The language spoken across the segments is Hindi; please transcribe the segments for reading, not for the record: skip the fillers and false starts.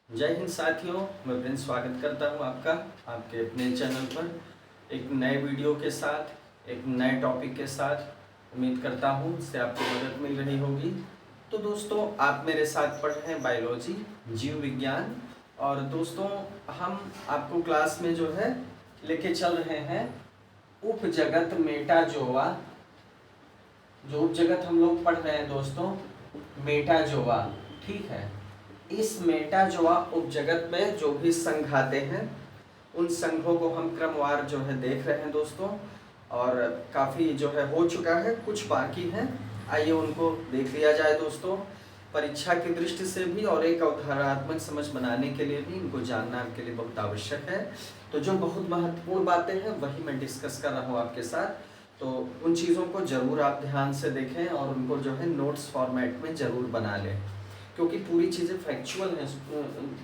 जय हिंद साथियों, मैं प्रिंस स्वागत करता हूं आपका आपके अपने चैनल पर एक नए वीडियो के साथ, एक नए टॉपिक के साथ। उम्मीद करता हूं इससे आपको मदद मिल रही होगी। तो दोस्तों, आप मेरे साथ पढ़ रहे हैं बायोलॉजी, जीव विज्ञान। और दोस्तों, हम आपको क्लास में जो है लेके चल रहे हैं उपजगत मेटाजोआ। जो उपजगत हम लोग पढ़ रहे हैं दोस्तों, मेटाजोआ, ठीक है। इस मेटाजोआ उपजगत में जो भी संघ आते हैं उन संघों को हम क्रमवार जो है देख रहे हैं दोस्तों। और काफ़ी जो है हो चुका है, कुछ बाकी है। आइए उनको देख लिया जाए दोस्तों। परीक्षा की दृष्टि से भी और एक अवधारणात्मक समझ बनाने के लिए भी इनको जानना आपके लिए बहुत आवश्यक है। तो जो बहुत महत्वपूर्ण बातें हैं वही मैं डिस्कस कर रहा हूँ आपके साथ। तो उन चीज़ों को ज़रूर आप ध्यान से देखें और उनको जो है नोट्स फॉर्मेट में ज़रूर बना लें, क्योंकि पूरी चीज़ें फैक्चुअल हैं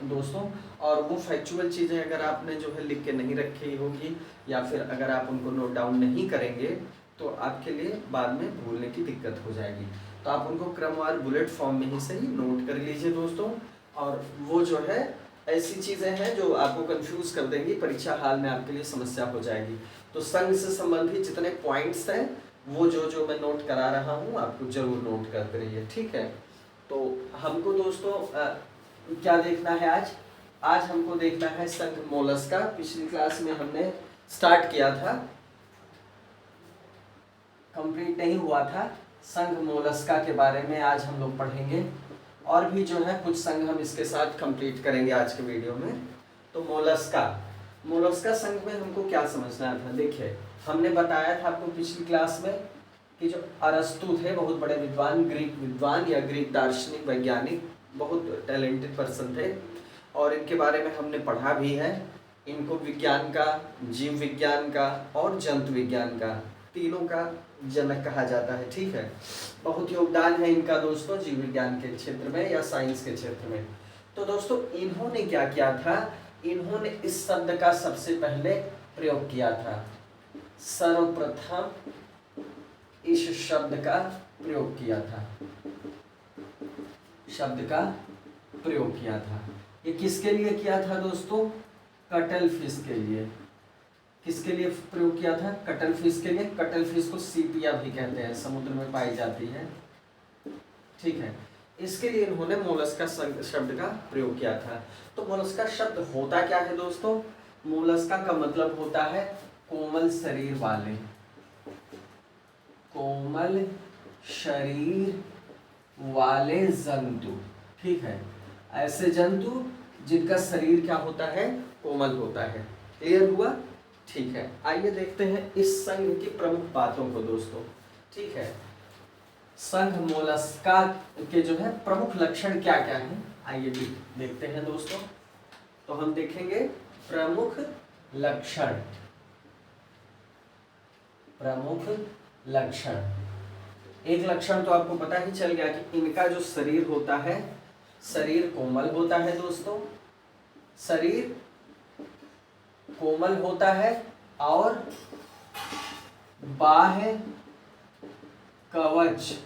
दोस्तों। और वो फैक्चुअल चीज़ें अगर आपने जो है लिख के नहीं रखी होगी या फिर अगर आप उनको नोट डाउन नहीं करेंगे तो आपके लिए बाद में भूलने की दिक्कत हो जाएगी। तो आप उनको क्रमवार बुलेट फॉर्म में ही सही नोट कर लीजिए दोस्तों। और वो जो है ऐसी चीज़ें हैं जो आपको कंफ्यूज कर देंगी, परीक्षा हाल में आपके लिए समस्या हो जाएगी। तो संघ से संबंधित जितने पॉइंट्स हैं वो जो मैं नोट करा रहा हूँ आपको जरूर नोट करते रहिए, ठीक है। तो हमको दोस्तों क्या देखना है आज हमको देखना है संघ मोलस्का। पिछली क्लास में हमने स्टार्ट किया था, कंप्लीट नहीं हुआ था। संघ मोलस्का के बारे में आज हम लोग पढ़ेंगे और भी जो है कुछ संघ हम इसके साथ कंप्लीट करेंगे आज के वीडियो में। तो मोलस्का संघ में हमको क्या समझना था, देखिए हमने बताया था आपको पिछली क्लास में कि जो अरस्तु थे, बहुत बड़े विद्वान, ग्रीक विद्वान या ग्रीक दार्शनिक वैज्ञानिक, बहुत टैलेंटेड पर्सन थे। और इनके बारे में हमने पढ़ा भी है। इनको विज्ञान का, जीव विज्ञान का और जंतु विज्ञान का, तीनों का जनक कहा जाता है, ठीक है। बहुत योगदान है इनका दोस्तों जीव विज्ञान के क्षेत्र में या साइंस के क्षेत्र में। तो दोस्तों, इन्होंने क्या किया था, इन्होंने इस शब्द का सबसे पहले प्रयोग किया था। सर्वप्रथम इस शब्द का प्रयोग किया था, ये किसके लिए किया था दोस्तों, कटल फिश के लिए। किसके लिए प्रयोग किया था, कटल फिश के लिए। कटल फिश को सीपिया भी कहते हैं, समुद्र में पाई जाती है, ठीक है। इसके लिए इन्होंने मोलस्का शब्द का प्रयोग किया था। तो मोलस्का शब्द होता क्या है दोस्तों, मोलस्का का मतलब होता है कोमल शरीर वाले, कोमल शरीर वाले जंतु, ठीक है। ऐसे जंतु जिनका शरीर क्या होता है, कोमल होता है। क्लियर हुआ, ठीक है। आइए देखते हैं इस संघ की प्रमुख बातों को दोस्तों, ठीक है। संघ मोलस्का के जो है प्रमुख लक्षण क्या क्या हैं, आइए भी देखते हैं दोस्तों। तो हम देखेंगे प्रमुख लक्षण। एक लक्षण तो आपको पता ही चल गया कि इनका जो शरीर होता है, शरीर कोमल होता है दोस्तों, शरीर कोमल होता है और बाह्य कवच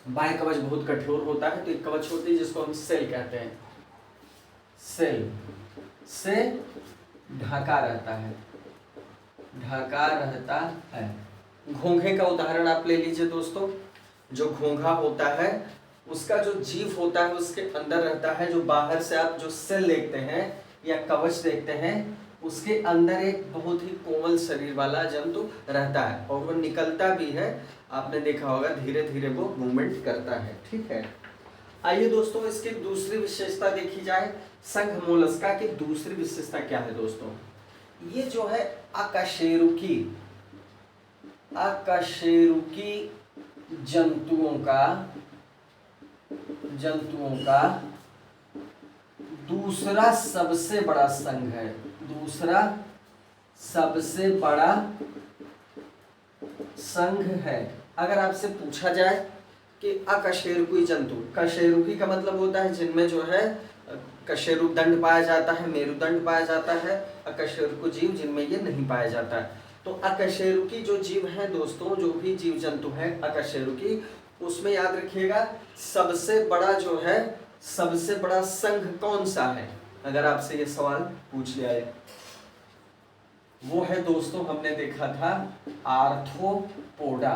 बहुत कठोर होता है। तो एक कवच होती है जिसको हम सेल कहते हैं, सेल से ढका रहता है। घोंघे का उदाहरण आप ले लीजिए दोस्तों। जो घोंघा होता है उसका जो जीव होता है उसके अंदर रहता है, जो बाहर से आप जो सेल देखते हैं या कवच देखते हैं उसके अंदर एक बहुत ही कोमल शरीर वाला जंतु रहता है और वो निकलता भी है। आपने देखा होगा धीरे धीरे वो मूवमेंट करता है, ठीक है। आइए दोस्तों, इसकी दूसरी विशेषता देखी जाए। संघ मोलस्का की दूसरी विशेषता क्या है दोस्तों, ये जो है अकशेरुकी जंतुओं का दूसरा सबसे बड़ा संघ है, दूसरा सबसे बड़ा संघ है। अगर आपसे पूछा जाए कि अकशेरुकी जंतु, कशेरुकी का मतलब होता है जिनमें जो है कशेरुदंड पाया जाता है, मेरुदंड पाया जाता है। अकशेरुकी जीव जिनमें ये नहीं पाया जाता है। तो अकशेरुकी जो जीव हैं दोस्तों, जो भी जीव जंतु हैं अकशेरुकी, उसमें याद रखिएगा सबसे बड़ा जो है सबसे बड़ा संघ कौन सा है? अगर आपसे ये सवाल पूछ लिया है, वो है दोस्तों, हमने देखा था आर्थ्रोपोडा।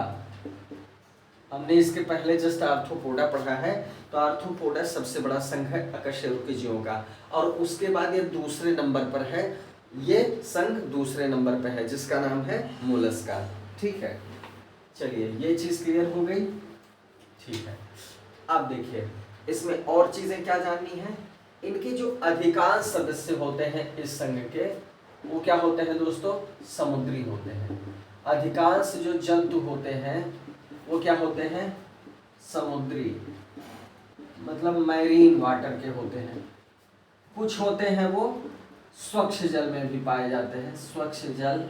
हमने इसके पहले जस्ट आर्थ्रोपोडा पढ़ा है। तो आर्थ्रोपोडा सबसे बड़ा संघ है अकशेरुकी जीवों का, और उसके बाद ये दूसरे नंबर पर है, ये संघ दूसरे नंबर पर है जिसका नाम है मोलस्का। ठीक है, चलिए ये चीज क्लियर हो गई। ठीक है, अब देखिए इसमें और चीजें क्या जाननी है। इनके जो अधिकांश सदस्य होते हैं इस संघ के, वो क्या होते हैं दोस्तों? समुद्री होते हैं। अधिकांश जो जंतु होते हैं वो क्या होते हैं? समुद्री, मतलब मैरीन वाटर के होते हैं। कुछ होते हैं वो स्वच्छ जल में भी पाए जाते हैं, स्वच्छ जल,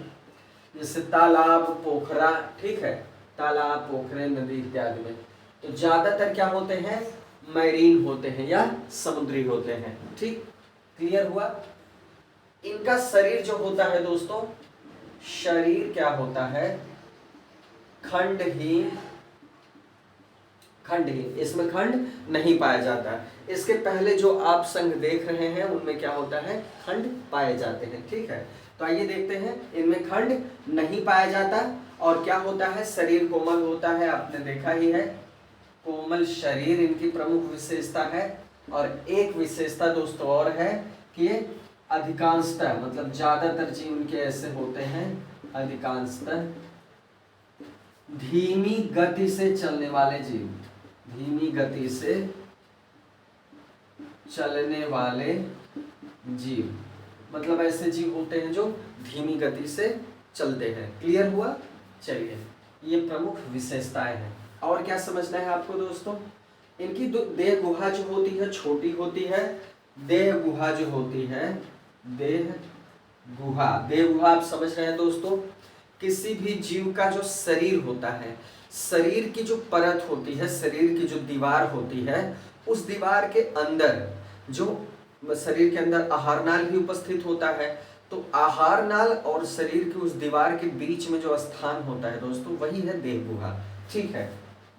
जैसे तालाब, पोखरा। ठीक है, तालाब, पोखरे, नदी इत्यादि में। तो ज्यादातर क्या होते हैं? मैरीन होते हैं या समुद्री होते हैं। ठीक, क्लियर हुआ। इनका शरीर जो होता है दोस्तों, शरीर क्या होता है? खंडहीन। खंडहीन, इसमें खंड नहीं पाया जाता। इसके पहले जो आप संघ देख रहे हैं उनमें क्या होता है? खंड पाए जाते हैं। ठीक है, तो आइए देखते हैं। इनमें खंड नहीं पाया जाता, और क्या होता है? शरीर कोमल होता है, आपने देखा ही है, कोमल शरीर इनकी प्रमुख विशेषता है। और एक विशेषता दोस्तों और है कि अधिकांशतः, मतलब ज्यादातर जीव इनके ऐसे होते हैं, अधिकांशतः धीमी गति से चलने वाले जीव, धीमी गति से चलने वाले जीव, मतलब ऐसे जीव होते हैं जो धीमी गति से चलते हैं। क्लियर हुआ? चलिए, ये प्रमुख विशेषताएं हैं। और क्या समझना है आपको दोस्तों? इनकी देह गुहा जो होती है छोटी होती है। देह गुहा जो होती है, देह गुहा, देह गुहा आप समझ रहे हैं दोस्तों? किसी भी जीव का जो शरीर होता है, शरीर की जो परत होती है, शरीर की जो दीवार होती है, उस दीवार के अंदर जो शरीर के अंदर आहार नाल भी उपस्थित होता है। तो आहार नाल और शरीर की उस दीवार के बीच में जो स्थान होता है दोस्तों, वही है देह गुहा। ठीक है,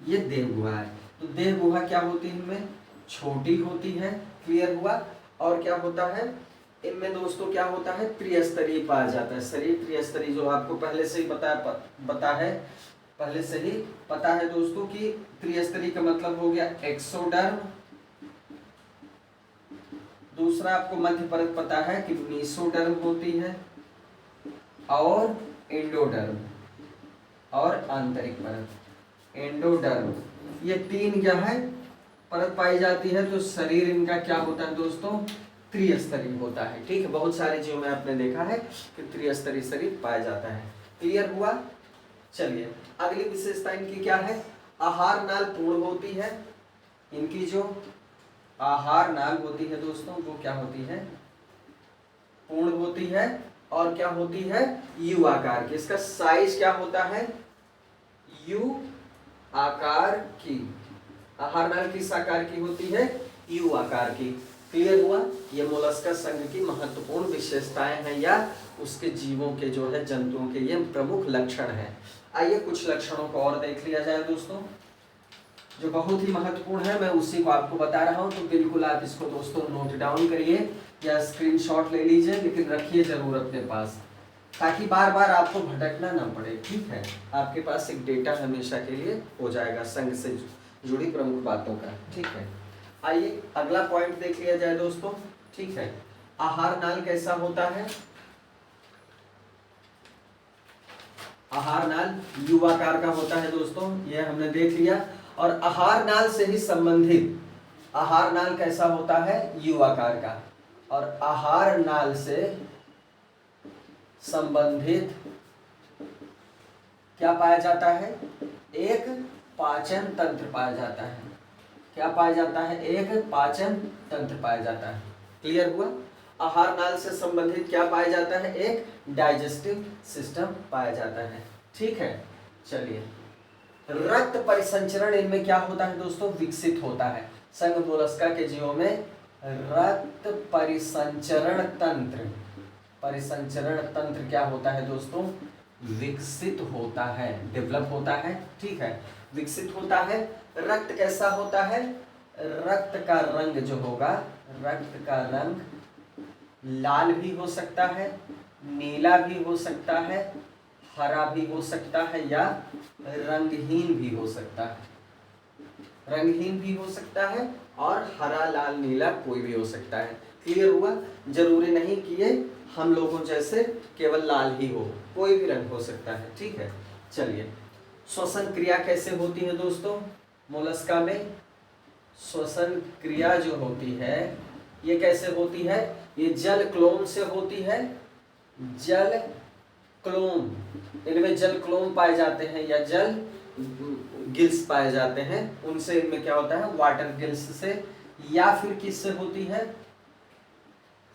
ये देह गुहा है। तो देह गुहा क्या होती है? इनमें छोटी होती है। क्लियर हुआ? और क्या होता है इनमें दोस्तों? क्या होता है? त्रिस्तरीय पाया जाता है। शरीर त्रिस्तरीय, जो आपको पहले से ही पहले से ही पता है दोस्तों कि त्रिस्तरीय का मतलब हो गया एक्सोडर्म, दूसरा आपको मध्य परत पता है कि मेसोडर्म होती है, और एंडोडर्म और आंतरिक परत एंडोडर्म, ये तीन क्या है? परत पाई जाती है। तो शरीर इनका क्या होता है दोस्तों? त्रिस्तरीय होता है। ठीक है, बहुत सारे जीवों में आपने देखा है कि त्रिस्तरीय शरीर पाया जाता है। क्लियर हुआ? चलिए, अगली विशेषता इनकी क्या है? आहार नाल पूर्ण होती है। इनकी जो आहार नाल होती है दोस्तों, वो क्या होती है? पूर्ण होती है। और क्या होती है? यू आकार की। इसका साइज क्या होता है? यू आकार की। आहार नाल किस आकार की होती है? यू आकार की। क्लियर हुआ? ये मोलस्का संघ की महत्वपूर्ण विशेषताएं हैं, या उसके जीवों के जो है, जंतुओं के ये प्रमुख लक्षण हैं। आइए कुछ लक्षणों को और देख लिया जाए दोस्तों, जो बहुत ही महत्वपूर्ण है। मैं उसी को आपको बता रहा हूं, तो बिल्कुल आप इसको दोस्तों नोट डाउन करिए या स्क्रीनशॉट ले लीजिए, लेकिन रखिए जरूर अपने पास, ताकि बार बार आपको भटकना ना पड़े। ठीक है, आपके पास एक डेटा हमेशा के लिए हो जाएगा संघ से जुड़ी प्रमुख बातों का। ठीक है, आइए अगला पॉइंट देख लिया जाए दोस्तों। ठीक है, आहार नाल कैसा होता है? आहार नाल यू आकार का होता है दोस्तों, यह हमने देख लिया। और आहार नाल से ही संबंधित, आहार नाल कैसा होता है? यू आकार का। और आहार नाल से संबंधित क्या पाया जाता है? एक पाचन तंत्र पाया जाता है। क्या पाया जाता है? एक पाचन तंत्र पाया जाता है। क्लियर हुआ? आहार नाल से संबंधित क्या पाया जाता है? एक डाइजेस्टिव सिस्टम पाया जाता है। ठीक है, चलिए, रक्त परिसंचरण इनमें क्या होता है दोस्तों? विकसित होता है। संघ मोलस्का के जीवों में रक्त परिसंचरण तंत्र, परिसंचरण तंत्र क्या होता है दोस्तों? विकसित होता है, डेवलप होता है। ठीक है, विकसित होता है। रक्त कैसा होता है? रक्त का रंग जो होगा, रक्त का रंग लाल भी हो सकता है, नीला भी हो सकता है, हरा भी हो सकता है, या रंगहीन भी हो सकता है। रंगहीन भी हो सकता है और हरा, लाल, नीला कोई भी हो सकता है। क्लियर हुआ? जरूरी नहीं कि ये हम लोगों जैसे केवल लाल ही हो, कोई भी रंग हो सकता है। ठीक है, चलिए श्वसन क्रिया कैसे होती है दोस्तों मोलस्का में? श्वसन क्रिया जो होती है ये कैसे होती है? ये जल क्लोम से होती है। जल क्लोम, इनमें जल क्लोम पाए जाते हैं या जल गिल्स पाए जाते हैं, उनसे इनमें क्या होता है? वाटर गिल्स से, या फिर किससे होती है?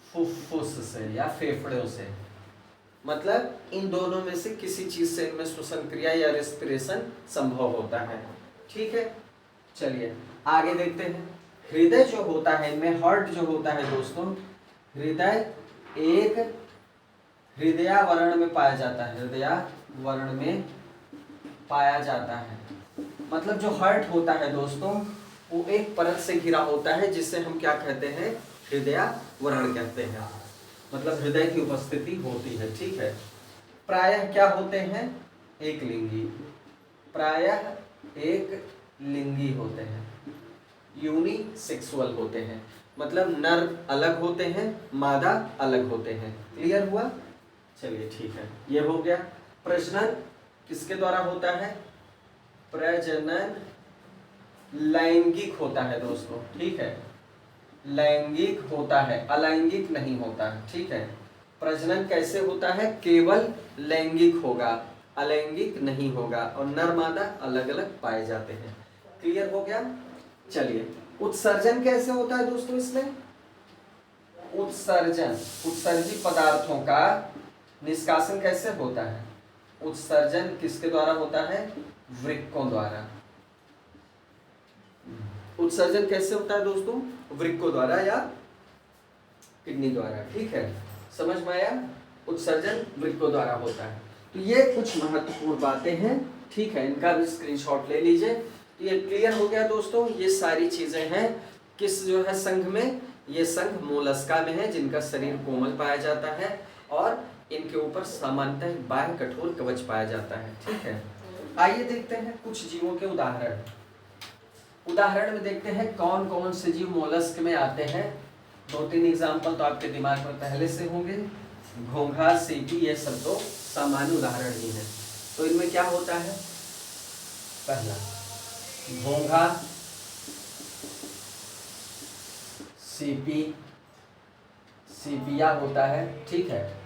फुफ्फुस से या फेफड़ों से। मतलब इन दोनों में से किसी चीज से इनमें श्वसन क्रिया या रेस्पिरेशन संभव होता है। ठीक है, चलिए आगे देखते हैं। हृदय जो होता है इनमें, हार्ट जो होता है दोस्तों, हृदय एक हृदयावरण में पाया जाता है, हृदयावरण में पाया जाता है। मतलब जो हार्ट होता है दोस्तों वो एक परत से घिरा होता है जिसे हम क्या कहते हैं? हृदयावरण कहते हैं। मतलब हृदय की उपस्थिति होती है। ठीक है, प्रायः क्या होते हैं? एक लिंगी, प्रायः एक लिंगी होते हैं, यूनिसेक्सुअल होते हैं। मतलब नर अलग होते हैं, मादा अलग होते हैं। क्लियर हुआ? चलिए ठीक है, ये हो गया। प्रजनन किसके द्वारा होता है? प्रजनन लैंगिक होता है दोस्तों। ठीक है, लैंगिक होता है, अलैंगिक नहीं होता है। ठीक है, प्रजनन कैसे होता है? केवल लैंगिक होगा, अलैंगिक नहीं होगा, और नर मादा अलग अलग पाए जाते हैं। क्लियर हो गया? चलिए उत्सर्जन कैसे होता है दोस्तों इसमें? उत्सर्जन, उत्सर्जित पदार्थों का निष्कासन कैसे होता है? उत्सर्जन किसके द्वारा होता है? वृक्कों द्वारा। उत्सर्जन कैसे होता है दोस्तों? वृक्कों द्वारा या किडनी द्वारा। ठीक है, समझ में आया? उत्सर्जन वृक्कों द्वारा होता है। तो ये कुछ महत्वपूर्ण बातें हैं। ठीक है, इनका भी स्क्रीनशॉट ले लीजिए। तो ये क्लियर हो गया दोस्तों। ये सारी चीजें हैं किस जो है संघ में? ये संघ मोलस्का में है, जिनका शरीर कोमल पाया जाता है और इनके ऊपर सामान्यतः बाह्य कठोर कवच पाया जाता है। ठीक है, आइए देखते हैं कुछ जीवों के उदाहरण। उदाहरण में देखते हैं कौन कौन से जीव मोलस्क में आते हैं। 2-3 एग्जाम्पल तो आपके दिमाग में पहले से होंगे। घोंघा, सीपी, ये सब तो सामान्य उदाहरण ही है। तो इनमें क्या होता है? पहला घोंघा, सीपी, सीपिया होता है। ठीक है,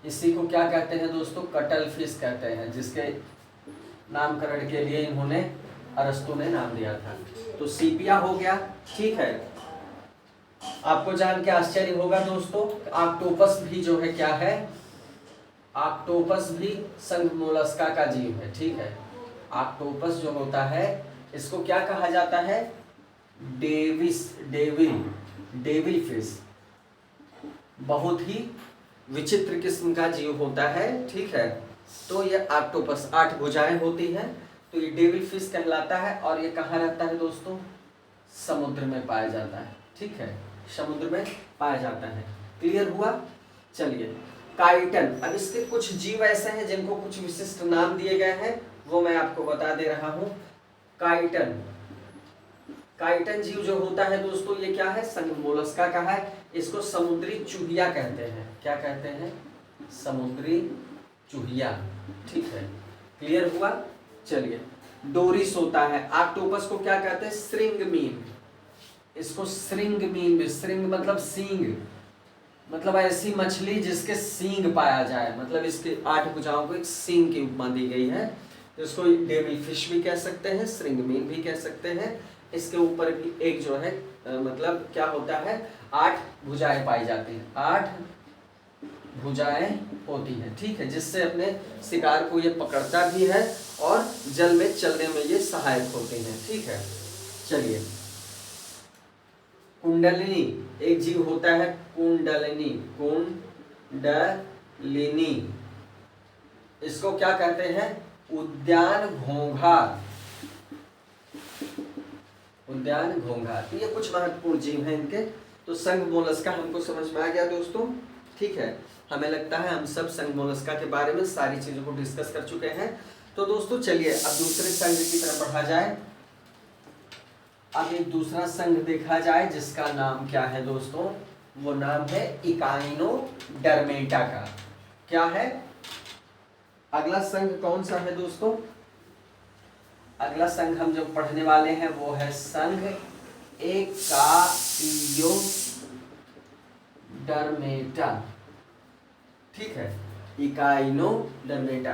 इसी को क्या कहते हैं दोस्तों? कटल फिश कहते हैं, जिसके नामकरण के लिए इन्होंने अरस्तु ने नाम दिया था। तो सीपिया हो गया। ठीक है, आपको जान के आश्चर्य होगा दोस्तों, ऑक्टोपस भी जो है क्या है? ऑक्टोपस भी संघ मोलस्का का जीव है। ठीक है, ऑक्टोपस जो होता है इसको क्या कहा जाता है? Devil fish. बहुत ही विचित्र किस्म का जीव होता है। ठीक है, तो ये ऑक्टोपस 8 भुजाएं होती हैं, तो ये डेविल फिश कहलाता है। और ये कहाँ रहता है दोस्तों? समुद्र में पाया जाता है। ठीक है, समुद्र में पाया जाता है। क्लियर हुआ? चलिए काइटन, अब इसके कुछ जीव ऐसे हैं जिनको कुछ विशिष्ट नाम दिए गए हैं, वो मैं आपको बता दे रहा हूं। काइटन, काइटन जीव जो होता है दोस्तों ये क्या है? संघ मोलस्का का है। इसको समुद्री चूहिया कहते हैं। क्या कहते हैं? समुद्री चूहिया। ठीक है, क्लियर हुआ? चलिए डोरिस होता है। ऑक्टोपस को क्या कहते हैं? श्रिंगमीन। इसको श्रिंगमीन, श्रिंग मतलब सींग, मतलब ऐसी मछली जिसके सींग पाया जाए, मतलब इसके 8 भुजाओं को एक सींग की उपमा दी गई है। तो इसको डेविल फिश भी कह सकते हैं, श्रिंगमीन भी कह सकते हैं। इसके ऊपर भी एक जो है मतलब क्या होता है? 8 भुजाएं पाई जाती हैं, 8 भुजाएं होती हैं। ठीक है, जिससे अपने शिकार को ये पकड़ता भी है और जल में चलने में ये सहायक होते हैं। ठीक है, चलिए कुंडलिनी एक जीव होता है। कुंडलिनी, कुंडलिनी, इसको क्या कहते हैं? उद्यान घोंघा। उद्यान घोंघा। तो ये कुछ महत्वपूर्ण जीव हैं इनके। तो संघ मोलस्का हमको समझ में आ गया दोस्तों, ठीक है। हमें लगता है हम सब संघ मोलस्का के बारे में सारी चीज़ों को डिस्कस कर चुके हैं। तो दोस्तों चलिए अब दूसरे संघ की तरफ बढ़ा जाए। अब एक दूसरा संघ देखा जाए जिसका नाम क्या है दोस्तों, वो नाम है इकाइनोडर्मेटा का। क्या है अगला संघ, कौन सा है दोस्तों? अगला संघ हम जो पढ़ने वाले हैं वो है संघ इकाइनोडर्मेटा, ठीक है। इकाइनोडर्मेटा,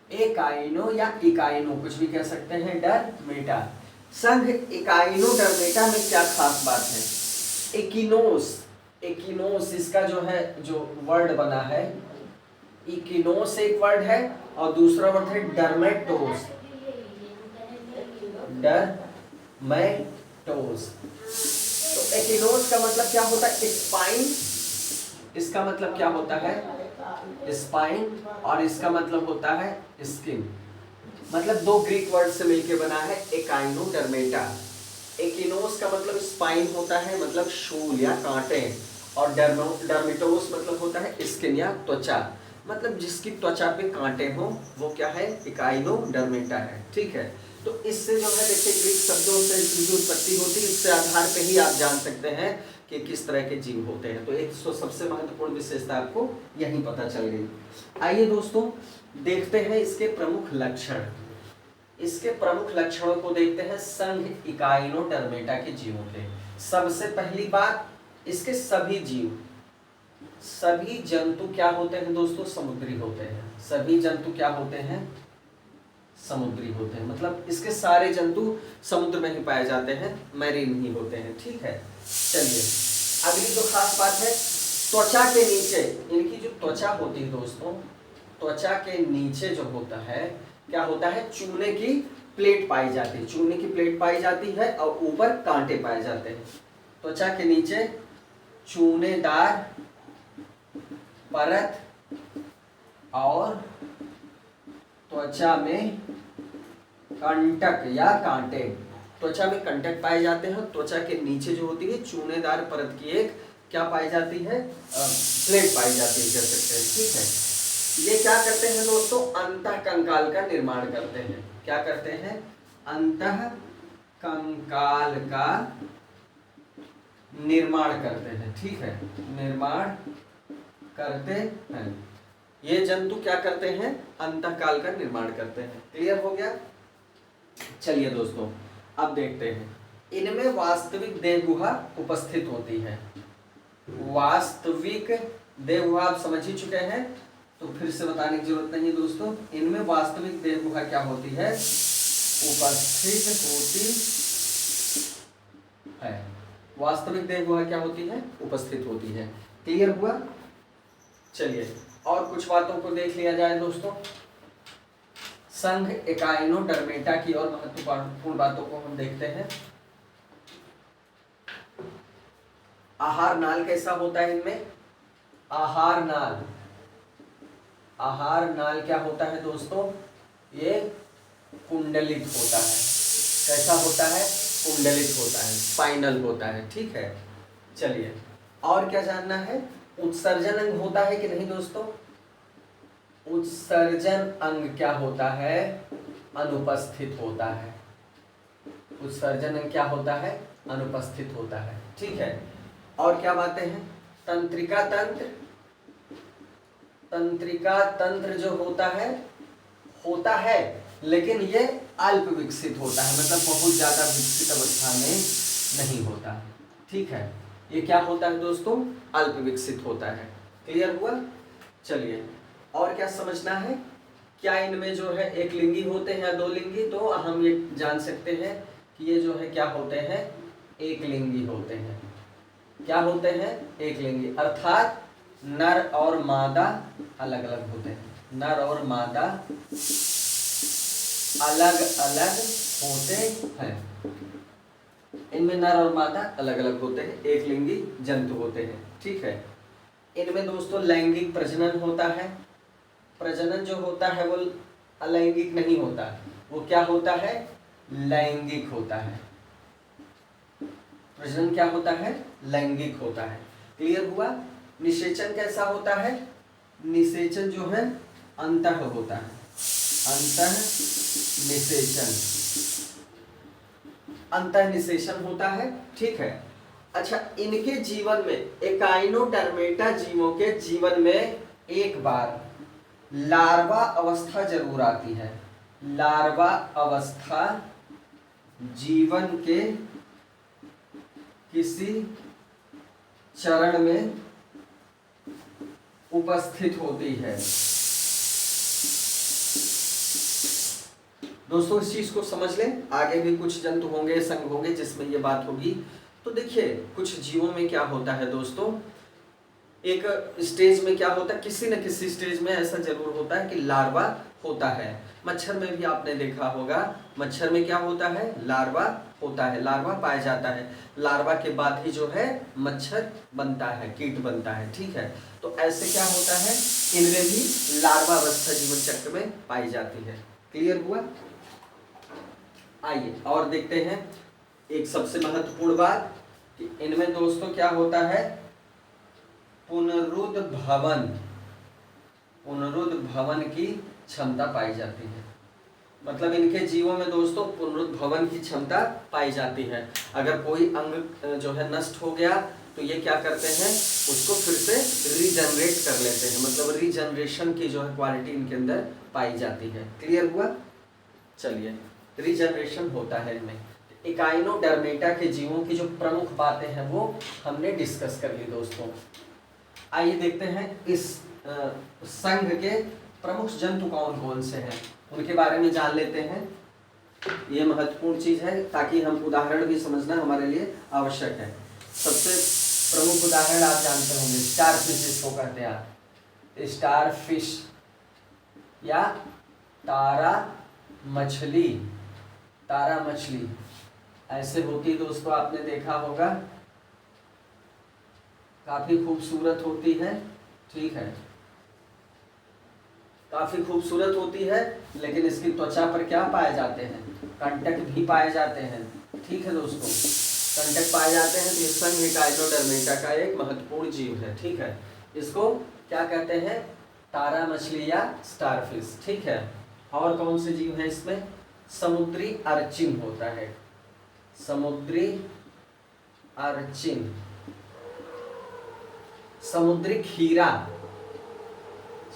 इकाइनो या इकाइनो कुछ भी कह सकते हैं, डर्मेटा। संघ इकाइनोडर्मेटा में क्या खास बात है? एकिनोस इसका जो है जो वर्ड बना है, इकिनोस एक वर्ड है और दूसरा वर्ड है डर्मेटोस। तो एकिनोस का मतलब क्या होता है? स्पाइन। इसका मतलब क्या होता है? स्पाइन। और इसका मतलब होता है स्किन। मतलब दो ग्रीक वर्ड से मिलकर बना है इकाइनोडर्मेटा। एकिनोस का मतलब स्पाइन होता है, मतलब शूल या कांटे, और डर्मेटोस मतलब होता है स्किन या त्वचा, मतलब जिसकी त्वचा पे कांटे हो वो क्या है? इकाइनोडर्मेटा है, ठीक है। तो इससे जो है देखिए ग्रीक शब्दों से इसकी उत्पत्ति होती है, इससे आधार पे ही आप जान सकते हैं कि किस तरह के जीव होते हैं। तो एक सबसे महत्वपूर्ण विशेषता आपको यही पता चल गई। आइए दोस्तों देखते हैं इसके प्रमुख लक्षण। इसके प्रमुख लक्षणों को देखते हैं संघ इकाइनोडर्मेटा के जीवों के। सबसे पहली बात, इसके सभी जीव, सभी जंतु क्या होते हैं दोस्तों? समुद्री होते हैं। सभी जंतु क्या होते हैं? समुद्री होते हैं। मतलब इसके सारे जंतु समुद्र में ही पाए जाते हैं, मैरीन ही होते हैं, ठीक है। चलिए अगली जो खास बात है, त्वचा के नीचे इनकी जो त्वचा होती है दोस्तों, त्वचा के नीचे जो होता है क्या होता है? चूने की प्लेट पाई जाती है। चूने की प्लेट पाई जाती है और ऊपर कांटे पाए जाते हैं। त्वचा के नीचे चूनेदार परत और त्वचा में कंटक या कांटे। त्वचा में कंटक पाए जाते हैं। त्वचा के नीचे जो होती है चूनेदार परत की एक क्या पाई जाती है? प्लेट पाई जाती है, कह सकते हैं, ठीक है। ये क्या करते हैं दोस्तों? अंतःकंकाल का निर्माण करते हैं। क्या करते हैं? अंतःकंकाल का निर्माण करते हैं, ठीक है। निर्माण करते हैं। ये जंतु क्या करते हैं? अंतःकाल का निर्माण करते हैं। क्लियर हो गया? चलिए दोस्तों अब देखते हैं, इनमें वास्तविक देह गुहा उपस्थित होती है। वास्तविक देह गुहा आप समझ ही चुके हैं, तो फिर से बताने की जरूरत नहीं दोस्तों। इनमें वास्तविक देह गुहा क्या होती है? उपस्थित होती है। वास्तविक देह गुहा क्या होती है? उपस्थित होती है। क्लियर हुआ? चलिए और कुछ बातों को देख लिया जाए दोस्तों। संघ इकाइनोडर्मेटा की और महत्वपूर्ण बातों को हम देखते हैं। आहार नाल कैसा होता है इनमें? आहार नाल, आहार नाल क्या होता है दोस्तों? ये कुंडलित होता है। कैसा होता है? कुंडलित होता है, स्पाइनल होता है, ठीक है। चलिए और क्या जानना है? उत्सर्जन अंग होता है कि नहीं दोस्तों? उत्सर्जन अंग क्या होता है? अनुपस्थित होता है। उत्सर्जन अंग क्या होता है? अनुपस्थित होता है, ठीक है। और क्या बातें हैं? तंत्रिका तंत्र, तंत्रिका तंत्र जो होता है लेकिन ये अल्प विकसित होता है, मतलब बहुत ज्यादा विकसित अवस्था में नहीं होता, ठीक है। ये क्या होता है दोस्तों? अल्प विकसित होता है। क्लियर हुआ? चलिए और क्या समझना है? क्या इनमें जो है एक लिंगी होते हैं या दो लिंगी? तो हम ये जान सकते हैं कि ये जो है क्या होते हैं? एक लिंगी होते हैं। क्या होते हैं? एक लिंगी, अर्थात नर और मादा अलग अलग होते हैं। नर और मादा अलग अलग होते हैं। इनमें नर और मादा अलग अलग होते हैं, एक लिंगी जंतु होते हैं, ठीक है। इनमें दोस्तों लैंगिक प्रजनन होता है। प्रजनन जो होता है वो अलैंगिक नहीं होता, वो क्या होता है, लैंगिक होता है। प्रजनन क्या होता है, लैंगिक होता है। क्लियर हुआ। निषेचन कैसा होता है, निषेचन जो है अंतः होता है, अंतः निषेचन, अंतः निषेचन होता है। ठीक है। अच्छा, इनके जीवन में, एकाइनोडर्मेटा जीवों के जीवन में एक बार लार्वा अवस्था जरूर आती है। लार्वा अवस्था जीवन के किसी चरण में उपस्थित होती है। दोस्तों इस चीज को समझ लें, आगे भी कुछ जंतु होंगे, संघ होंगे जिसमें ये बात होगी। तो देखिए कुछ जीवों में क्या होता है दोस्तों, एक स्टेज में क्या होता है, किसी न किसी स्टेज में ऐसा जरूर होता है कि लार्वा होता है। मच्छर में भी आपने देखा होगा, मच्छर में क्या होता है, लार्वा होता है, लार्वा पाया जाता है। लार्वा के बाद ही जो है मच्छर बनता है, कीट बनता है। ठीक है। तो ऐसे क्या होता है, इनमें भी लार्वा अवस्था जीवन चक्र में पाई जाती है। क्लियर हुआ। आइए और देखते हैं एक सबसे महत्वपूर्ण बात कि इनमें दोस्तों क्या होता है, पुनरुद्भवन, पुनरुद्भवन की क्षमता पाई जाती है। मतलब इनके जीवों में दोस्तों पुनरुद्भवन की क्षमता पाई जाती है। अगर कोई अंग जो है नष्ट हो गया तो ये क्या करते हैं, उसको फिर से रीजनरेट कर लेते हैं। मतलब रीजनरेशन की जो है क्वालिटी इनके अंदर पाई जाती है। क्लियर हुआ। चलिए, रीजनरेशन होता है इनमें। इकाइनोडर्मेटा के जीवों की जो प्रमुख बातें हैं वो हमने डिस्कस कर ली दोस्तों। आइए देखते हैं इस संघ के प्रमुख जंतु कौन कौन से हैं, उनके बारे में जान लेते हैं। ये महत्वपूर्ण चीज है ताकि हम उदाहरण भी समझना हमारे लिए आवश्यक है। सबसे प्रमुख उदाहरण आप जानते होंगे, स्टार फिश जिसको कहते हैं आप, स्टार फिश या तारा मछली। तारा मछली ऐसे होती दोस्तों, आपने देखा होगा, काफी खूबसूरत होती है। ठीक है, काफी खूबसूरत होती है, लेकिन इसकी त्वचा पर क्या पाए जाते हैं, कंटक भी पाए जाते हैं। ठीक है दोस्तों, कंटक पाए जाते हैं। तो ये संघ इकाइनोडर्मेटा का एक महत्वपूर्ण जीव है। ठीक है, इसको क्या कहते हैं, तारा मछली या स्टारफिश। ठीक है। और कौन से जीव हैं इसमें, समुद्री अर्चिन होता है, समुद्री अर्चिन, समुद्री खीरा,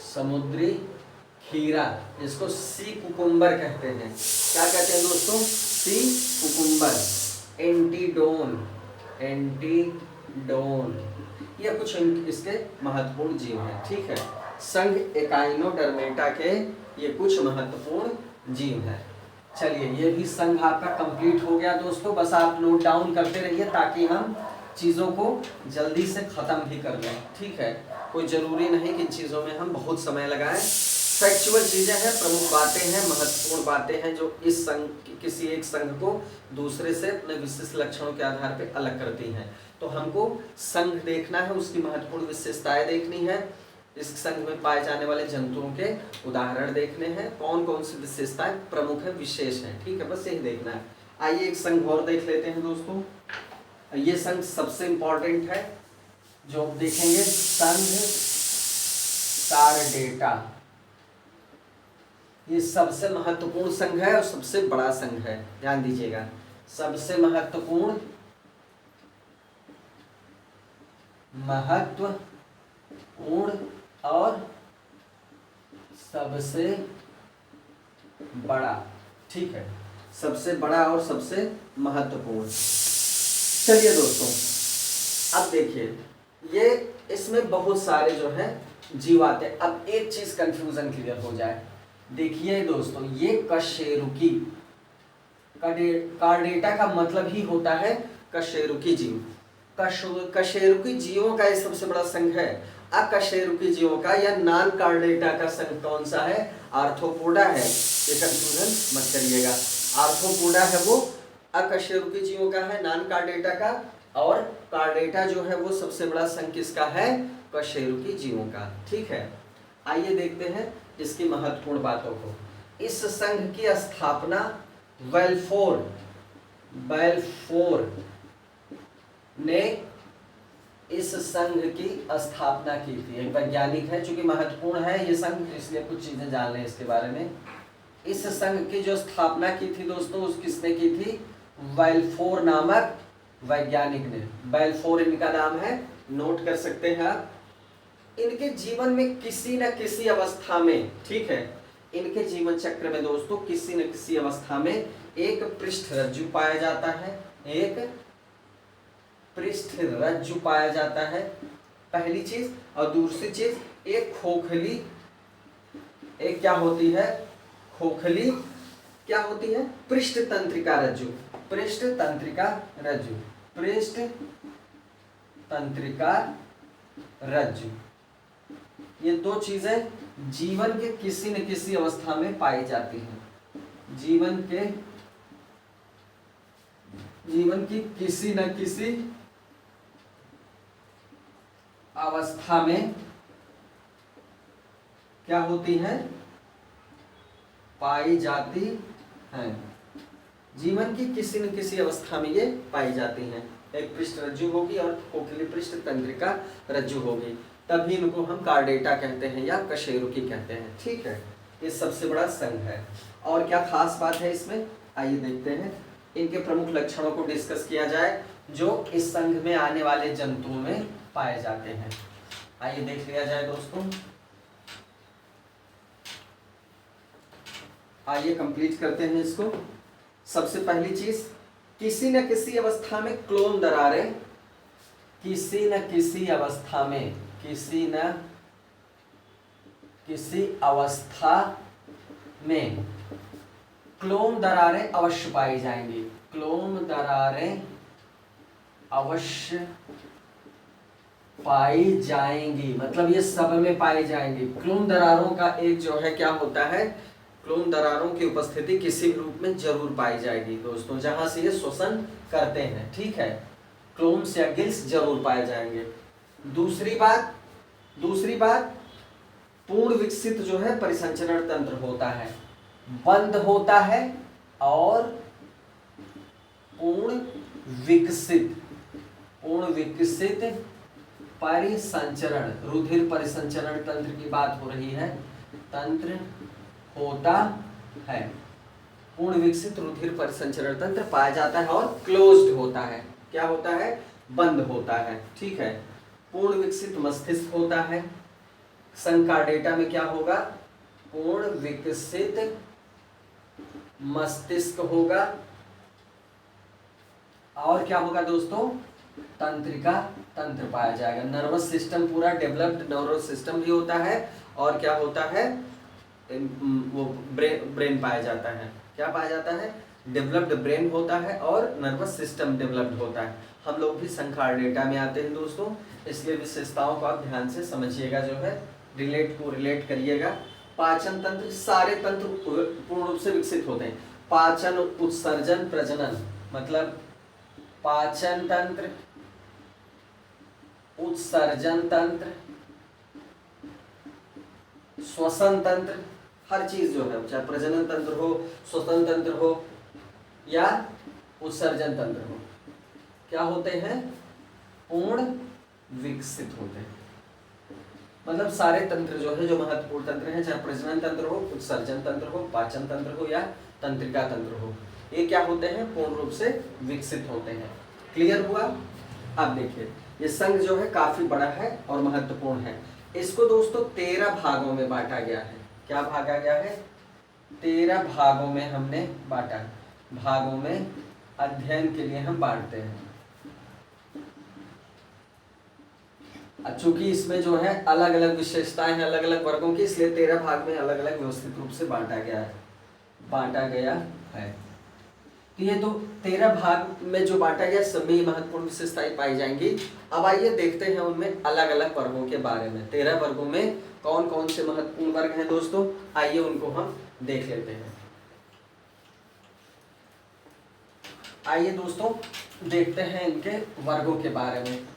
समुद्री खीरा, इसको सी कुकुम्बर कहते हैं। क्या कहते हैं दोस्तों, सी कुकुम्बर। एंटीडोन, एंटीडोन, ये कुछ इसके महत्वपूर्ण जीव हैं। ठीक है, संघ इकाइनोडर्मेटा के ये कुछ महत्वपूर्ण जीव हैं। चलिए, ये भी संघ आपका कंप्लीट हो गया दोस्तों। बस आप नोट डाउन करते रहिए ताकि हम चीज़ों को जल्दी से ख़त्म भी कर लें। ठीक है, कोई ज़रूरी नहीं कि इन चीज़ों में हम बहुत समय लगाएं। फैक्चुअल चीज़ें हैं, प्रमुख बातें हैं, महत्वपूर्ण बातें हैं जो इस संघ, किसी एक संघ को दूसरे से अपने विशिष्ट लक्षणों के आधार पर अलग करती हैं। तो हमको संघ देखना है, उसकी महत्वपूर्ण विशेषताएं देखनी है, इस संघ में पाए जाने वाले जंतुओं के उदाहरण देखने हैं, कौन कौन सी विशेषताएं प्रमुख है, विशेष है। ठीक है, बस यही देखना है। आइए एक संघ और देख लेते हैं दोस्तों। ये संघ सबसे इंपॉर्टेंट है जो देखेंगे, संघ कार्डेटा। ये सबसे महत्वपूर्ण संघ है और सबसे बड़ा संघ है, ध्यान दीजिएगा। सबसे महत्वपूर्ण और सबसे बड़ा। ठीक है, सबसे बड़ा और सबसे महत्वपूर्ण। चलिए दोस्तों, अब देखिए, ये इसमें बहुत सारे जो है जीव आते हैं। अब एक चीज कंफ्यूजन क्लियर हो जाए। देखिए दोस्तों, ये कशेरुकी, कार्डेटा का मतलब ही होता है कशेरुकी जीव। कशेरुकी जीवों का ये सबसे बड़ा संघ है। अकशेरुकी जीवों का या नॉन कार्डेटा का संघ कौन सा है, आर्थ्रोपोडा है। ये कंफ्यूजन मत करिएगा, आर्थ्रोपोडा है वो अकशेरुकी जीवों का है, नॉन कार्डेटा का। और कार्डेटा जो है वो सबसे बड़ा संघ किसका है, कशेरुकी जीवों का। ठीक है, आइए देखते हैं इसकी महत्वपूर्ण बातों को। इस संघ की स्थापना बेल्फोर ने इस संघ की स्थापना की थी। एक वैज्ञानिक है, चूंकि महत्वपूर्ण है ये संघ इसलिए कुछ चीजें जान लें इसके बारे में। इस संघ की जो स्थापना की थी दोस्तों, उस किसने की थी? बेल्फोर नामक वैज्ञानिक ने। बेल्फोर इनका नाम है, नोट कर सकते हैं आप। इनके जीवन में किसी न किसी अवस्था में, ठीक है, इनके जीवन चक्र में दोस्तों किसी न किसी अवस्था में एक पृष्ठरज्जु पाया जाता है, एक पृष्ठरज्जु पाया जाता है, पहली चीज। और दूसरी चीज एक खोखली, एक क्या होती है? खोखली क्या होती है? पृष्ठ तंत्रिका रज्जु, पृष्ठ तंत्रिका रज्जु, पृष्ठ तंत्रिका रज्जु। ये दो चीजें जीवन के किसी न किसी अवस्था में पाई जाती हैं। जीवन की किसी न किसी अवस्था में क्या होती है? पाई जाती हैं। जीवन की किसी न किसी अवस्था में ये पाई जाती हैं। एक पृष्ठ रज्जु होगी और खोखली पृष्ठ तंत्रिका रज्जु होगी, तभी इनको हम कार्डेटा कहते हैं या कशेरुकी कहते हैं, ठीक है। ये सबसे बड़ा संघ है। और क्या खास बात है इसमें, आइए देखते हैं। इनके प्रमुख लक्षणों को डिस्कस किया जाए जो इस संघ में आने वाले जंतुओं में पाए जाते हैं। आइए देख लिया जाए दोस्तों। आइए कंप्लीट करते हैं इसको। सबसे पहली चीज, किसी न किसी अवस्था में क्लोन दरारें, किसी न किसी अवस्था में, किसी न किसी अवस्था में क्लोन दरारें अवश्य पाई जाएंगी। क्लोन दरारें अवश्य पाई जाएंगी, मतलब ये सब में पाई जाएंगी। क्लोन दरारों का एक जो है क्या होता है, क्लोन दरारों की उपस्थिति किसी भी रूप में जरूर पाई जाएगी दोस्तों, जहां से ये श्वसन करते हैं, ठीक है। क्लोन्स या गिल्स जरूर पाए जाएंगे। दूसरी बात पूर्ण विकसित जो है परिसंचरण तंत्र होता है, बंद होता है, और पूर्ण विकसित परिसंचरण, रुधिर परिसंचरण तंत्र की बात हो रही है, तंत्र होता है। पूर्ण विकसित रुधिर परिसंचरण तंत्र पाया जाता है और क्लोज्ड होता है। क्या होता है? बंद होता है, ठीक है। पूर्ण विकसित मस्तिष्क होता है। संघ कार्डेटा में क्या होगा? पूर्ण विकसित मस्तिष्क होगा। और क्या होगा दोस्तों? तंत्रिका तंत्र पाया जाएगा। नर्वस सिस्टम पूरा डेवलप्ड नर्वस सिस्टम भी होता है। और क्या होता है? वो ब्रेन पाया जाता है। क्या पाया जाता है? डेवलप्ड ब्रेन होता है और नर्वस सिस्टम डेवलप्ड होता है। हम लोग भी संघ कार्डेटा में आते हैं दोस्तों, इसलिए विशेषताओं को आप ध्यान से समझिएगा, जो है रिलेट करिएगा। पाचन तंत्र, सारे तंत्र पूर्ण रूप से विकसित होते हैं। पाचन, उत्सर्जन, प्रजनन, मतलब पाचन तंत्र, उत्सर्जन तंत्र, श्वसन तंत्र, हर चीज जो है, चाहे प्रजनन तंत्र हो, श्वसन तंत्र हो या उत्सर्जन तंत्र हो, क्या होते हैं? पूर्ण विकसित होते हैं। मतलब सारे तंत्र जो है, जो महत्वपूर्ण तंत्र हैं, चाहे प्रजनन तंत्र हो, उत्सर्जन तंत्र हो, पाचन तंत्र हो या तंत्रिका तंत्र हो, ये क्या होते हैं? पूर्ण रूप से विकसित होते हैं। क्लियर हुआ? अब देखिए, ये संघ जो है काफी बड़ा है और महत्वपूर्ण है। इसको दोस्तों 13 भागों में बांटा गया है। क्या भागा गया है? 13 भागों में हमने बांटा। भागों में अध्ययन के लिए हम बांटते हैं। चूंकि इसमें जो है अलग अलग विशेषताएं हैं अलग अलग वर्गों की, इसलिए 13 भाग में अलग अलग व्यवस्थित रूप से बांटा गया है। तो ये तो 13 भाग में जो बांटा गया, सभी महत्वपूर्ण विशेषताएं पाई जाएंगी। अब आइए देखते हैं उनमें अलग अलग वर्गों के बारे में। 13 वर्गों में कौन कौन से महत्वपूर्ण वर्ग हैं दोस्तों, आइए उनको हम देख लेते हैं। आइए दोस्तों देखते हैं इनके वर्गों के बारे में,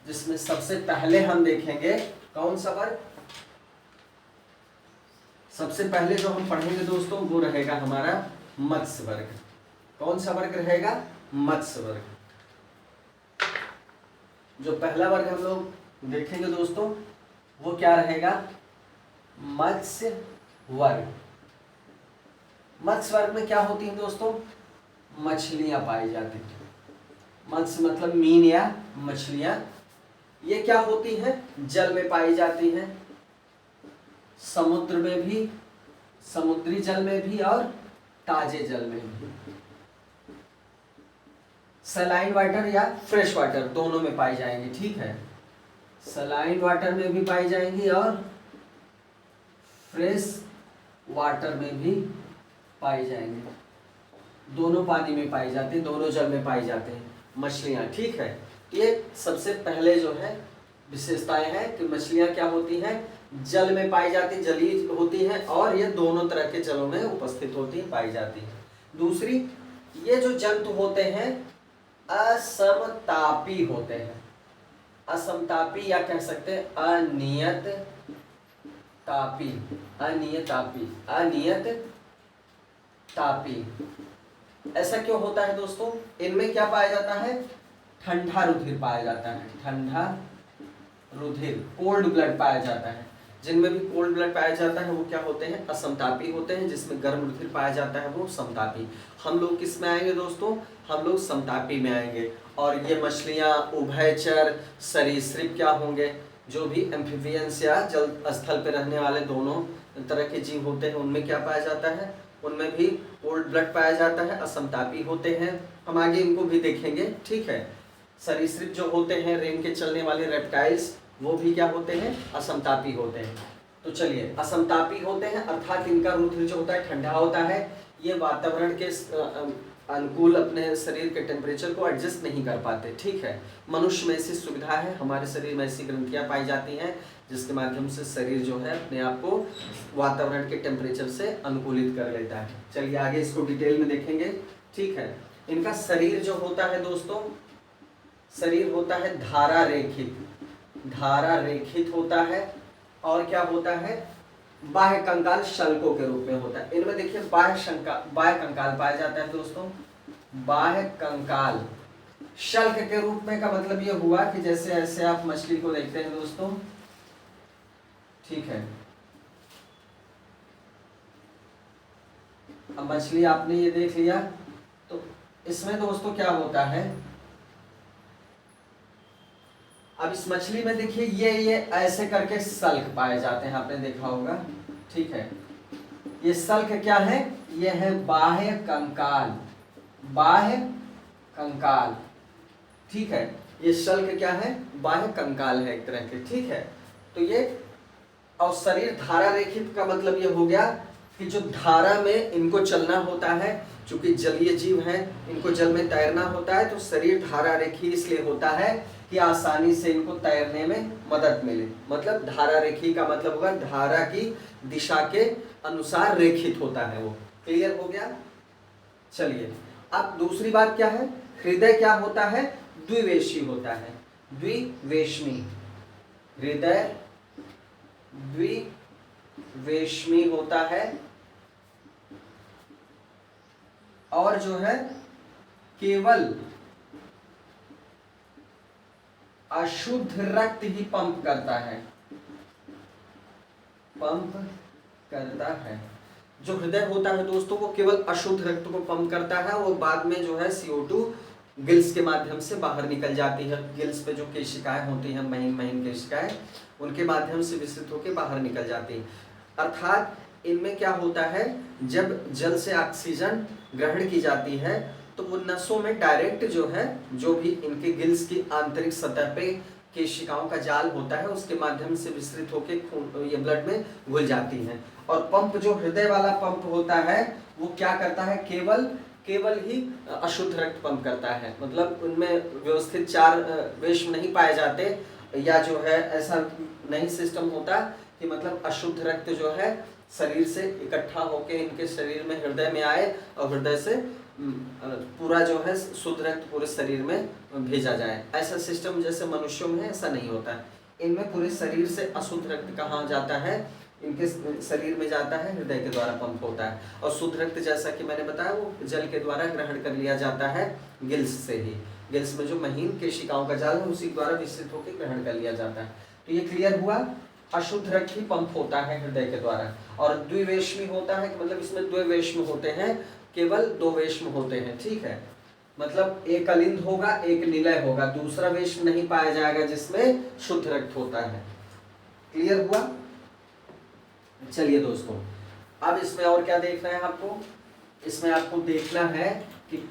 जिसमें सबसे पहले हम देखेंगे कौन सा वर्ग? सबसे पहले जो हम पढ़ेंगे दोस्तों वो रहेगा हमारा मत्स्य वर्ग। कौन सा वर्ग रहेगा? मत्स्य वर्ग। जो पहला वर्ग हम लोग देखेंगे दोस्तों वो क्या रहेगा? मत्स्य वर्ग। मत्स्य वर्ग में क्या होती है दोस्तों? मछलियां पाई जाती हैं। मत्स्य मतलब मीन या मछलियां। ये क्या होती हैं? जल में पाई जाती हैं, समुद्र में भी, समुद्री जल में भी और ताजे जल में भी। सलाइन वाटर या फ्रेश वाटर दोनों में पाई जाएंगी, ठीक है। सलाइन वाटर में भी पाई जाएंगी और फ्रेश वाटर में भी पाई जाएंगी। दोनों पानी में पाई जाती हैं, दोनों जल में पाई जाते हैं मछलियां, ठीक है। ये सबसे पहले जो है विशेषताएं हैं कि मछलियां क्या होती हैं? जल में पाई जाती, जलीय होती हैं और ये दोनों तरह के जलों में उपस्थित होती है, पाई जाती है। दूसरी, ये जो जंतु होते हैं असमतापी होते हैं। असमतापी या कह सकते हैं अनियत तापी। अनियत तापी, अनियत तापी। ऐसा क्यों होता है दोस्तों? इनमें क्या पाया जाता है? ठंडा रुधिर पाया जाता है। ठंडा रुधिर, कोल्ड ब्लड पाया जाता है। जिनमें भी कोल्ड ब्लड पाया जाता है वो क्या होते हैं? असमतापी होते हैं। जिसमें गर्म रुधिर पाया जाता है वो समतापी। हम लोग किस में आएंगे दोस्तों? हम लोग समतापी में आएंगे। और ये मछलियां उभयचर सरीसृप क्या होंगे? जो भी एम्फीबियंस या जल स्थल पे रहने वाले दोनों तरह के जीव होते हैं उनमें क्या पाया जाता है? उनमें भी कोल्ड ब्लड पाया जाता है, असमतापी होते हैं। हम आगे इनको भी देखेंगे, ठीक है। सरीसृप जो होते हैं, रेंग के चलने वाले रेप्टाइल्स, वो भी क्या होते हैं? असमतापी होते हैं। तो चलिए, असमतापी होते हैं अर्थात इनका रुधिर जो होता है ठंडा होता है। ये वातावरण के अनुकूल अपने शरीर के टेम्परेचर को एडजस्ट नहीं कर पाते, ठीक है। मनुष्य में ऐसी सुविधा है, हमारे शरीर में ऐसी ग्रंथियां पाई जाती हैं जिसके माध्यम से शरीर जो है अपने आप को वातावरण के टेम्परेचर से अनुकूलित कर लेता है। चलिए आगे इसको डिटेल में देखेंगे, ठीक है। इनका शरीर जो होता है दोस्तों, शरीर होता है धारा रेखित। धारा रेखित होता है और क्या होता है? बाह्य कंकाल शल्कों के रूप में होता है। इनमें देखिए बाह्य कंकाल पाया जाता है दोस्तों। बाह्य कंकाल शल्क के रूप में का मतलब ये हुआ कि जैसे ऐसे आप मछली को देखते हैं दोस्तों, ठीक है। अब मछली आपने ये देख लिया, तो इसमें दोस्तों क्या होता है? अब इस मछली में देखिए ये ऐसे करके सल्क पाए जाते हैं, आपने देखा होगा, ठीक है। ये सल्क क्या है? ये है बाह्य कंकाल। बाह्य कंकाल, ठीक है। ये सल्क क्या है? बाह्य कंकाल है एक तरह के, ठीक है। तो ये और शरीर धारा रेखित का मतलब ये हो गया कि जो धारा में इनको चलना होता है, चूंकि जलीय जीव हैं, इनको जल में तैरना होता है, तो शरीर धारा रेखी इसलिए होता है कि आसानी से इनको तैरने में मदद मिले। मतलब धारा रेखी का मतलब होगा धारा की दिशा के अनुसार रेखित होता है वो। क्लियर हो गया? चलिए, अब दूसरी बात क्या है? हृदय क्या होता है? द्विवेशी होता है। द्विवेशमी हृदय द्विवेशमी होता है और जो है केवल अशुद्ध रक्त ही पंप करता है। पंप करता है। जो हृदय होता है दोस्तों वो केवल अशुद्ध रक्त को पंप करता है और बाद में जो है CO2 गिल्स के माध्यम से बाहर निकल जाती है। गिल्स पे जो केशिकाएं होती हैं, महीन महीन केशिकाएं, उनके माध्यम से विस्तृत होकर बाहर निकल जाती है। अर्थात इनमें क्या होता है? जब जल से ऑक्सीजन ग्रहण की जाती है तो वो नसों में डायरेक्ट जो है, जो भी इनके गिल्स की आंतरिक सतह पे केशिकाओं का जाल होता है उसके माध्यम से विस्तृत होकर खून ये ब्लड में घुल जाती हैं। और पंप जो हृदय वाला पंप होता है वो क्या करता है? केवल ही अशुद्ध रक्त पंप करता है। मतलब उनमें व्यवस्थित 4 वेश नहीं पाए जाते, या जो है ऐसा नहीं सिस्टम होता कि मतलब अशुद्ध रक्त जो है शरीर से इकट्ठा होकर इनके शरीर में हृदय में आए और हृदय से पूरा जो है शुद्ध रक्त पूरे शरीर में भेजा जाए। ऐसा सिस्टम जैसे मनुष्यों में ऐसा नहीं होता। इनमें पूरे शरीर से अशुद्ध रक्त कहाँ जाता है? इनके शरीर में जाता है, हृदय के द्वारा पंप होता है। और शुद्ध रक्त जैसा कि मैंने बताया वो जल के द्वारा ग्रहण कर लिया जाता है गिल्स से ही। गिल्स में जो महीन केशिकाओं का जाल है उसी द्वारा विस्तृत होकर ग्रहण कर लिया जाता है। तो ये क्लियर हुआ। अशुद्ध रक्त ही पंप होता है हृदय के द्वारा। और द्विवेशमी होता है, मतलब इसमें द्विवेशम होते हैं, केवल 2 वेशम होते हैं, ठीक है। मतलब एक अलिंद होगा, एक निलय होगा, दूसरा वेशम नहीं पाया जाएगा जिसमें शुद्ध रक्त होता है। क्लियर हुआ। चलिए दोस्तों, अब इसमें और क्या देखना है आपको? इसमें आपको देखना है कि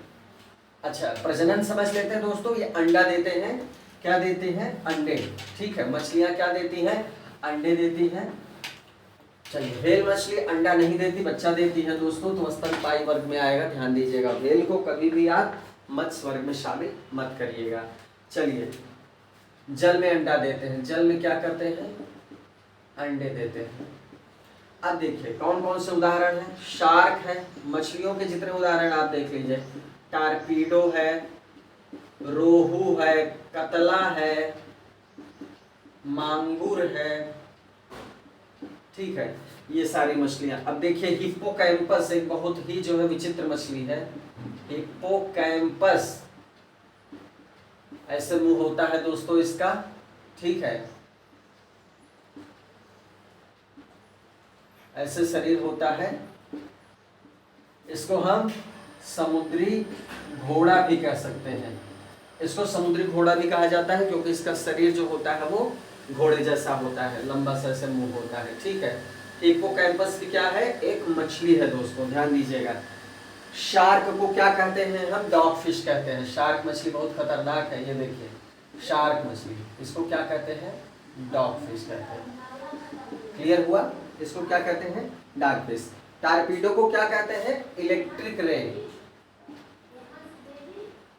अच्छा प्रजनन समझ लेते हैं दोस्तों। ये अंडा देते हैं, क्या देते हैं? अंडे, ठीक है। मछलियां क्या देती हैं? अंडे देती हैं। चलिए, व्हेल मछली अंडा नहीं देती, बच्चा देती है दोस्तों, तो स्तनपायी वर्ग में आएगा, ध्यान दीजिएगा। व्हेल को कभी भी आप मत्स्य वर्ग में शामिल मत करिएगा। चलिए, जल में अंडा देते हैं, जल में क्या करते हैं? अंडे देते हैं। अब देखिए कौन कौन से उदाहरण हैं। शार्क है, मछलियों के जितने उदाहरण आप देख लीजिए। टारपीडो है, रोहू है, कतला है, मांगुर है, ठीक है, ये सारी मछलियां। अब देखिए हिप्पोकैम्पस एक बहुत ही जो है विचित्र मछली है। हिप्पोकैम्पस ऐसे मुंह होता है दोस्तों इसका, ठीक है, ऐसे शरीर होता है। इसको हम समुद्री घोड़ा भी कह सकते हैं। इसको समुद्री घोड़ा भी कहा जाता है क्योंकि इसका शरीर जो होता है वो घोड़े जैसा होता है, लंबा सा ऐसे मुंह होता है, ठीक है। हिप्पोकैम्पस की क्या है? एक मछली है दोस्तों, ध्यान दीजिएगा। शार्क को क्या कहते हैं हम? डॉग फिश कहते हैं। शार्क मछली बहुत खतरनाक है, ये देखिए शार्क मछली, इसको क्या कहते हैं? डॉग फिश कहते हैं। क्लियर हुआ। इसको क्या कहते हैं? Dog fish. टारपीडो को क्या कहते हैं? इलेक्ट्रिक रे,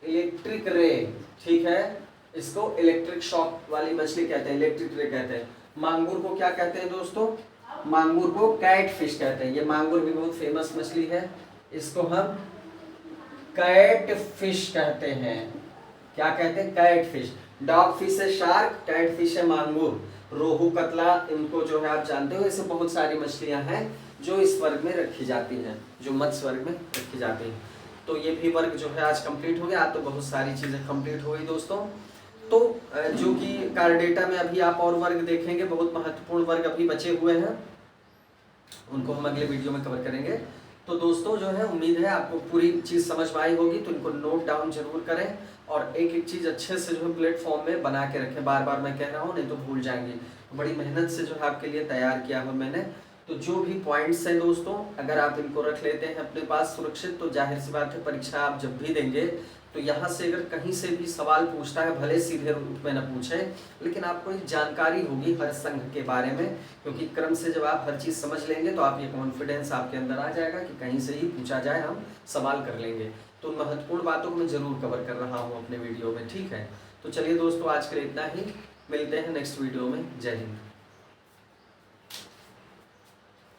इलेक्ट्रिक रे, ठीक है। इसको इलेक्ट्रिक शॉक वाली मछली कहते हैं, इलेक्ट्रिक रे कहते हैं। मांगुर को क्या कहते हैं दोस्तों? मांगुर को कैट फिश कहते हैं। ये मांगुर भी बहुत फेमस मछली है, इसको हम कैट फिश कहते हैं। क्या कहते हैं? Cat fish. डॉग फिश है शार्क, कैट फिश है मांगुर, रोहू, कतला, इनको जो है आप जानते हो। ऐसे बहुत सारी मछलियां हैं जो इस वर्ग में रखी जाती हैं, जो मत्स्य वर्ग में रखी जाती हैं। तो ये भी वर्ग जो है आज कंप्लीट हो गया। आज तो बहुत सारी चीजें कंप्लीट हो गई दोस्तों। तो जो कि कार्डेटा में अभी आप और वर्ग देखेंगे, बहुत महत्वपूर्ण वर्ग अभी बचे हुए हैं, उनको हम अगले वीडियो में कवर करेंगे। तो दोस्तों जो है उम्मीद है आपको पूरी चीज़ समझ में आई होगी, तो इनको नोट डाउन जरूर करें और एक एक चीज़ अच्छे से जो है प्लेटफॉर्म में बना के रखें। बार बार मैं कह रहा हूँ, नहीं तो भूल जाएंगे। बड़ी मेहनत से जो है आपके लिए तैयार किया है मैंने। तो जो भी पॉइंट्स हैं दोस्तों, अगर आप इनको रख लेते हैं अपने पास सुरक्षित, तो जाहिर सी बात है परीक्षा आप जब भी देंगे तो यहाँ से अगर कहीं से भी सवाल पूछता है, भले सीधे रूप में न पूछे, लेकिन आपको एक जानकारी होगी हर संघ के बारे में, क्योंकि क्रम से जब आप हर चीज़ समझ लेंगे तो आप ये कॉन्फिडेंस आपके अंदर आ जाएगा कि कहीं से ही पूछा जाए हम सवाल कर लेंगे। तो उन महत्वपूर्ण बातों को मैं जरूर कवर कर रहा हूँ अपने वीडियो में, ठीक है। तो चलिए दोस्तों, आज के लिए इतना ही, मिलते हैं नेक्स्ट वीडियो में। जय हिंद।